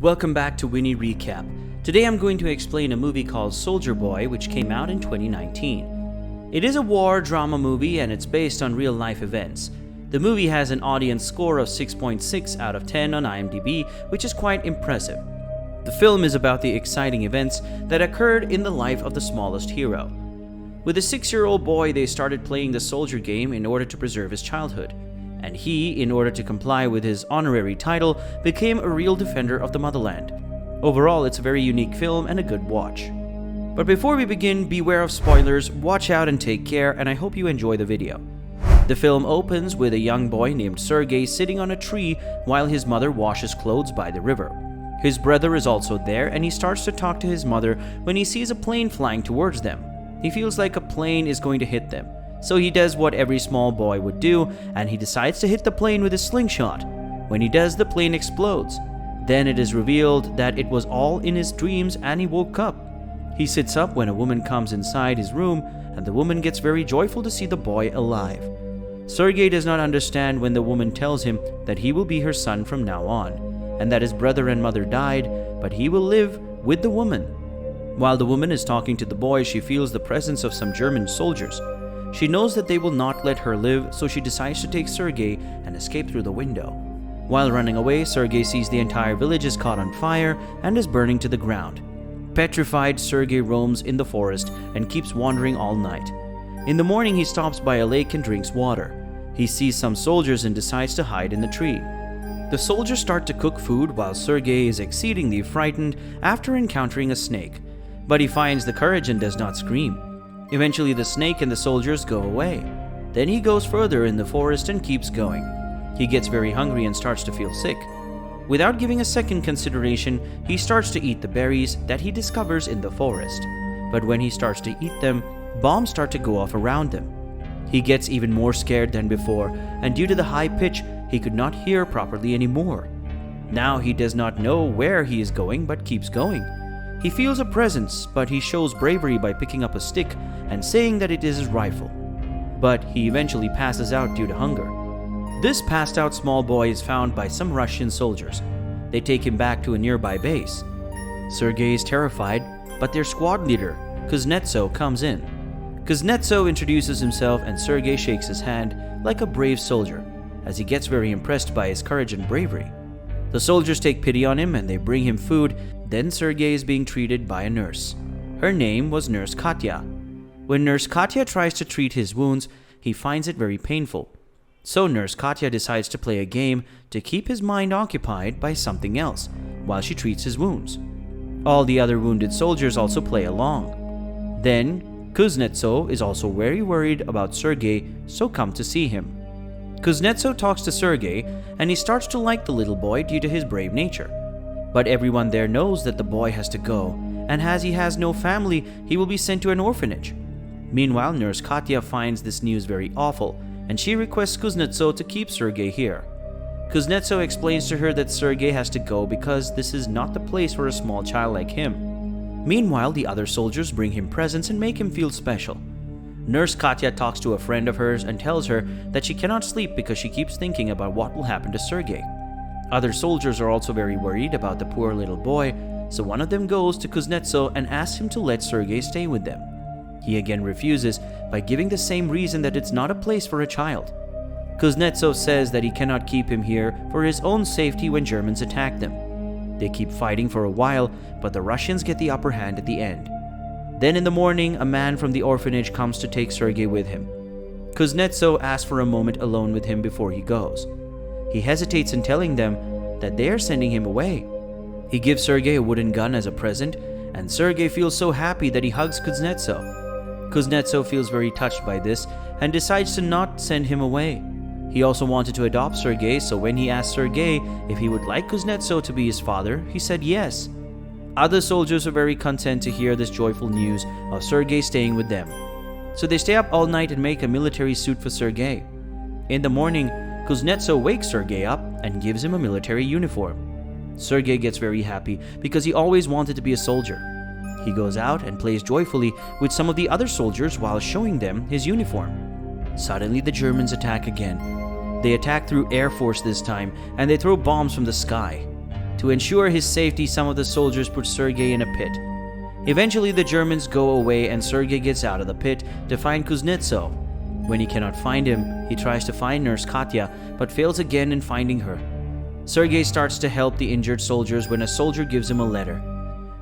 Welcome back to Winnie Recap. Today I'm going to explain a movie called Soldier Boy, which came out in 2019. It is a war drama movie and it's based on real life events. The movie has an audience score of 6.6 out of 10 on IMDb, which is quite impressive. The film is about the exciting events that occurred in the life of the smallest hero. With a 6-year-old boy, they started playing the soldier game in order to preserve his childhood. And he, in order to comply with his honorary title, became a real defender of the motherland. Overall, it's a very unique film and a good watch. But before we begin, beware of spoilers, watch out and take care, and I hope you enjoy the video. The film opens with a young boy named Sergey sitting on a tree while his mother washes clothes by the river. His brother is also there and he starts to talk to his mother when he sees a plane flying towards them. He feels like a plane is going to hit them. So he does what every small boy would do, and he decides to hit the plane with his slingshot. When he does, the plane explodes. Then it is revealed that it was all in his dreams and he woke up. He sits up when a woman comes inside his room, and the woman gets very joyful to see the boy alive. Sergey does not understand when the woman tells him that he will be her son from now on, and that his brother and mother died, but he will live with the woman. While the woman is talking to the boy, she feels the presence of some German soldiers. She knows that they will not let her live, so she decides to take Sergey and escape through the window. While running away, Sergey sees the entire village is caught on fire and is burning to the ground. Petrified, Sergey roams in the forest and keeps wandering all night. In the morning, he stops by a lake and drinks water. He sees some soldiers and decides to hide in the tree. The soldiers start to cook food while Sergey is exceedingly frightened after encountering a snake, but he finds the courage and does not scream. Eventually, the snake and the soldiers go away. Then he goes further in the forest and keeps going. He gets very hungry and starts to feel sick. Without giving a second consideration, he starts to eat the berries that he discovers in the forest. But when he starts to eat them, bombs start to go off around them. He gets even more scared than before, and due to the high pitch, he could not hear properly anymore. Now he does not know where he is going, but keeps going. He feels a presence, but he shows bravery by picking up a stick and saying that it is his rifle. But he eventually passes out due to hunger. This passed out small boy is found by some Russian soldiers. They take him back to a nearby base. Sergey is terrified, but their squad leader, Kuznetsov, comes in. Kuznetsov introduces himself and Sergey shakes his hand like a brave soldier, as he gets very impressed by his courage and bravery. The soldiers take pity on him and they bring him food. Then Sergey is being treated by a nurse. Her name was Nurse Katya. When Nurse Katya tries to treat his wounds, he finds it very painful. So Nurse Katya decides to play a game to keep his mind occupied by something else while she treats his wounds. All the other wounded soldiers also play along. Then Kuznetsov is also very worried about Sergey, so come to see him. Kuznetsov talks to Sergey and he starts to like the little boy due to his brave nature. But everyone there knows that the boy has to go, and as he has no family, he will be sent to an orphanage. Meanwhile, Nurse Katya finds this news very awful, and she requests Kuznetsov to keep Sergey here. Kuznetsov explains to her that Sergey has to go because this is not the place for a small child like him. Meanwhile, the other soldiers bring him presents and make him feel special. Nurse Katya talks to a friend of hers and tells her that she cannot sleep because she keeps thinking about what will happen to Sergey. Other soldiers are also very worried about the poor little boy, so one of them goes to Kuznetsov and asks him to let Sergey stay with them. He again refuses by giving the same reason that it's not a place for a child. Kuznetsov says that he cannot keep him here for his own safety when Germans attack them. They keep fighting for a while, but the Russians get the upper hand at the end. Then in the morning, a man from the orphanage comes to take Sergey with him. Kuznetsov asks for a moment alone with him before he goes. He hesitates in telling them that they are sending him away. He gives Sergey a wooden gun as a present, and Sergey feels so happy that he hugs Kuznetsov. Kuznetsov feels very touched by this and decides to not send him away. He also wanted to adopt Sergey, so when he asked Sergey if he would like Kuznetsov to be his father, he said yes. Other soldiers are very content to hear this joyful news of Sergey staying with them. So they stay up all night and make a military suit for Sergey. In the morning, Kuznetsov wakes Sergey up and gives him a military uniform. Sergey gets very happy because he always wanted to be a soldier. He goes out and plays joyfully with some of the other soldiers while showing them his uniform. Suddenly the Germans attack again. They attack through air force this time, and they throw bombs from the sky. To ensure his safety, some of the soldiers put Sergei in a pit. Eventually, the Germans go away and Sergei gets out of the pit to find Kuznetsov. When he cannot find him, he tries to find Nurse Katya, but fails again in finding her. Sergei starts to help the injured soldiers when a soldier gives him a letter.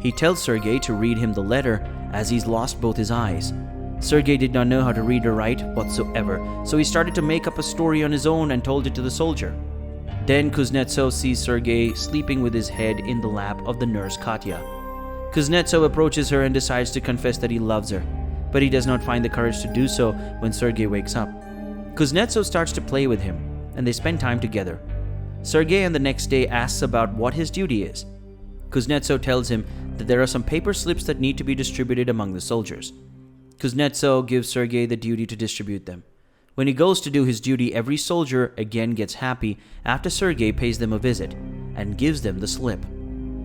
He tells Sergei to read him the letter as he's lost both his eyes. Sergei did not know how to read or write whatsoever, so he started to make up a story on his own and told it to the soldier. Then Kuznetsov sees Sergei sleeping with his head in the lap of the nurse Katya. Kuznetsov approaches her and decides to confess that he loves her, but he does not find the courage to do so when Sergei wakes up. Kuznetsov starts to play with him, and they spend time together. Sergei on the next day asks about what his duty is. Kuznetsov tells him that there are some paper slips that need to be distributed among the soldiers. Kuznetsov gives Sergei the duty to distribute them. When he goes to do his duty, every soldier again gets happy after Sergei pays them a visit and gives them the slip.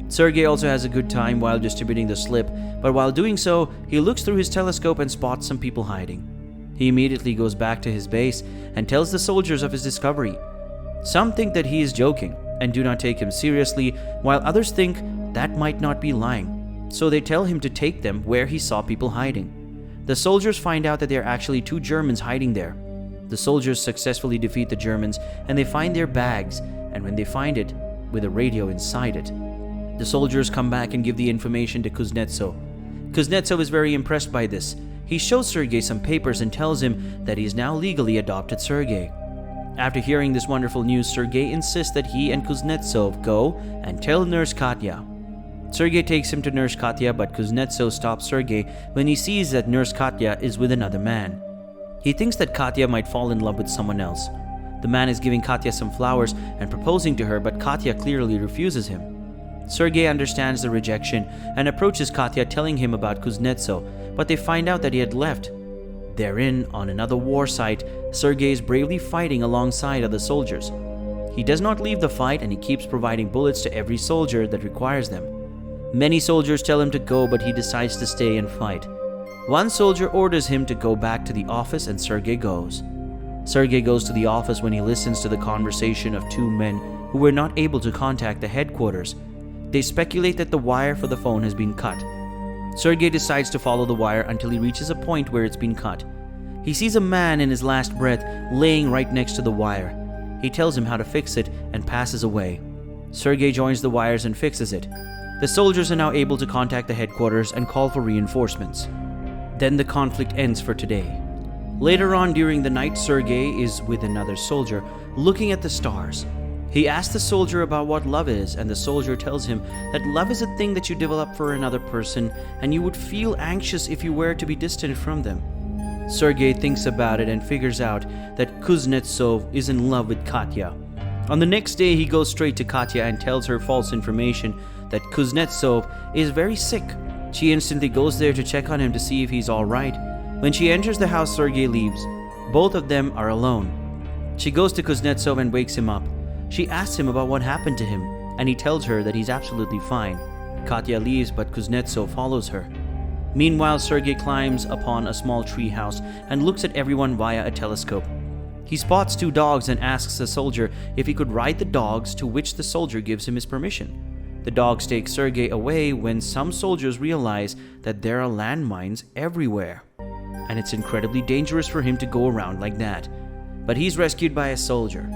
Sergei also has a good time while distributing the slip, but while doing so, he looks through his telescope and spots some people hiding. He immediately goes back to his base and tells the soldiers of his discovery. Some think that he is joking and do not take him seriously, while others think that might not be lying. So they tell him to take them where he saw people hiding. The soldiers find out that there are actually 2 Germans hiding there. The soldiers successfully defeat the Germans and they find their bags, and when they find it, with a radio inside it. The soldiers come back and give the information to Kuznetsov. Kuznetsov is very impressed by this. He shows Sergei some papers and tells him that he is now legally adopted Sergei. After hearing this wonderful news, Sergei insists that he and Kuznetsov go and tell Nurse Katya. Sergei takes him to Nurse Katya, but Kuznetsov stops Sergei when he sees that Nurse Katya is with another man. He thinks that Katya might fall in love with someone else. The man is giving Katya some flowers and proposing to her, but Katya clearly refuses him. Sergei understands the rejection and approaches Katya, telling him about Kuznetsov, but they find out that he had left. Therein, on another war site, Sergei is bravely fighting alongside other soldiers. He does not leave the fight and he keeps providing bullets to every soldier that requires them. Many soldiers tell him to go, but he decides to stay and fight. One soldier orders him to go back to the office and Sergei goes. Sergei goes to the office when he listens to the conversation of 2 men who were not able to contact the headquarters. They speculate that the wire for the phone has been cut. Sergei decides to follow the wire until he reaches a point where it's been cut. He sees a man in his last breath laying right next to the wire. He tells him how to fix it and passes away. Sergei joins the wires and fixes it. The soldiers are now able to contact the headquarters and call for reinforcements. Then the conflict ends for today. Later on during the night, Sergei is with another soldier looking at the stars. He asks the soldier about what love is, and the soldier tells him that love is a thing that you develop for another person, and you would feel anxious if you were to be distant from them. Sergei thinks about it and figures out that Kuznetsov is in love with Katya. On the next day, he goes straight to Katya and tells her false information that Kuznetsov is very sick. She instantly goes there to check on him to see if he's all right. When she enters the house, Sergei leaves. Both of them are alone. She goes to Kuznetsov and wakes him up. She asks him about what happened to him, and he tells her that he's absolutely fine. Katya leaves, but Kuznetsov follows her. Meanwhile, Sergei climbs upon a small tree house and looks at everyone via a telescope. He spots 2 dogs and asks a soldier if he could ride the dogs, to which the soldier gives him his permission. The dogs take Sergei away when some soldiers realize that there are landmines everywhere, and it's incredibly dangerous for him to go around like that. But he's rescued by a soldier.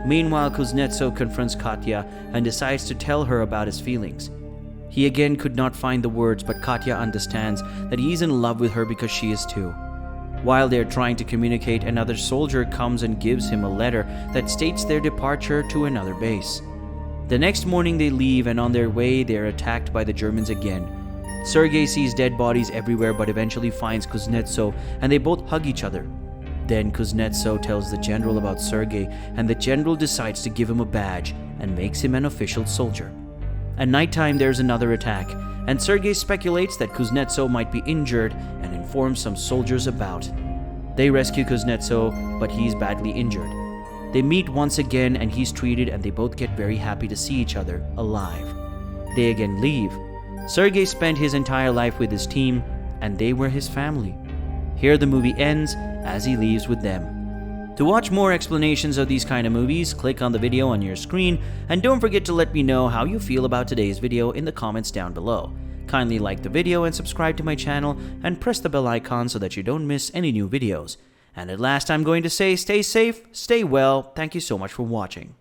Meanwhile, Kuznetsov confronts Katya and decides to tell her about his feelings. He again could not find the words, but Katya understands that he's in love with her because she is too. While they're trying to communicate, another soldier comes and gives him a letter that states their departure to another base. The next morning they leave, and on their way they are attacked by the Germans again. Sergei sees dead bodies everywhere but eventually finds Kuznetsov, and they both hug each other. Then Kuznetsov tells the general about Sergei, and the general decides to give him a badge and makes him an official soldier. At nighttime there's another attack, and Sergei speculates that Kuznetsov might be injured and informs some soldiers about. They rescue Kuznetsov, but he's badly injured. They meet once again and he's treated, and they both get very happy to see each other alive. They again leave. Sergei spent his entire life with his team, and they were his family. Here the movie ends as he leaves with them. To watch more explanations of these kind of movies, click on the video on your screen, and don't forget to let me know how you feel about today's video in the comments down below. Kindly like the video and subscribe to my channel and press the bell icon so that you don't miss any new videos. And at last, I'm going to say stay safe, stay well. Thank you so much for watching.